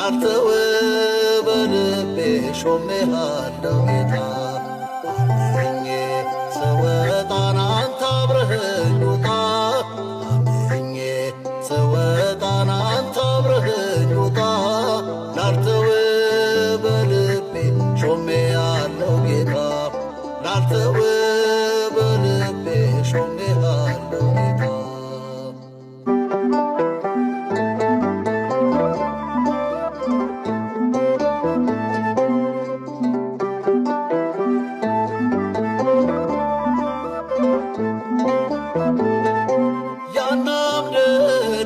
ላንተው በልቤ ሾሜሃለው ጌታ አምኜ ስወጣን አንተ አብረኸኝ ውጣ አምኜ ስወጣን አንተ አብረኸኝ ውጣ ላንተው በልቤ ሾሜሃለው ጌታ ላንተው በልቤ ሾሜሃለው ጌታ ያናምደ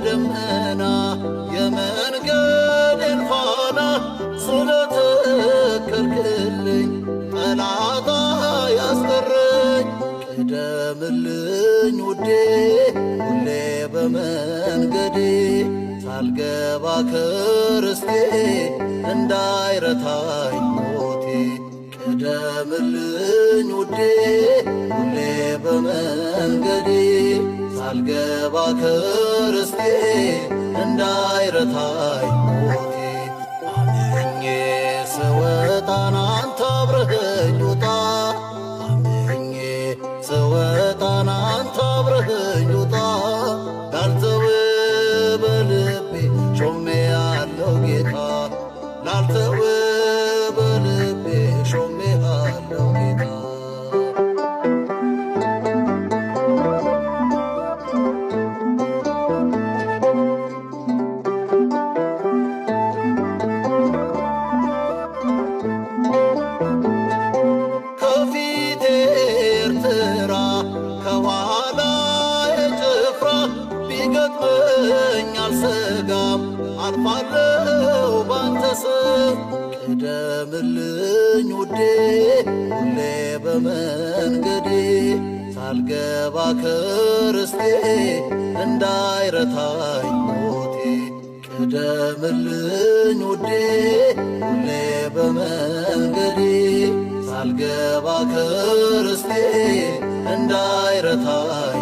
ደመና የመንገዴን ፋና ስለተከልክልኝ ጠላታ ያስቀረኝ ቅደምልኝ ውዴ ሁሌ በመንገዴ ሳልገባ ከርስቴ እንዳይረታኝ ሞቴ ቅደምልኝ ውዴ ሁሌ በመንገዴ ሳልገባ ከርስቴ እንዳይረታኝ ሞቴ አምኜ ስወጣን አንተ አብረኸኝ ውጣ አምኜ ስወጣን አንተ አብረኸኝ ውጣ ላንተው በልቤ ሾሜሃለው ጌታ ላንተው በልቤ ሾሜሃለው ጌታ ከፊቴ ኤርትራ ከኋላዬ ጭፍራ ቢገጥመኝ አልሰጋም አልፋለው ባንተ ስም ቅደምልኝ ውዴ ሁሌ በመንገዴ ሳልገባ ከርስቴ እንዳይረታኝ ሞቴ ቅደምልኝ ውዴ ሁሌ በመንገዴ ሳልገባ ከርስቴ እንዳይረታኝ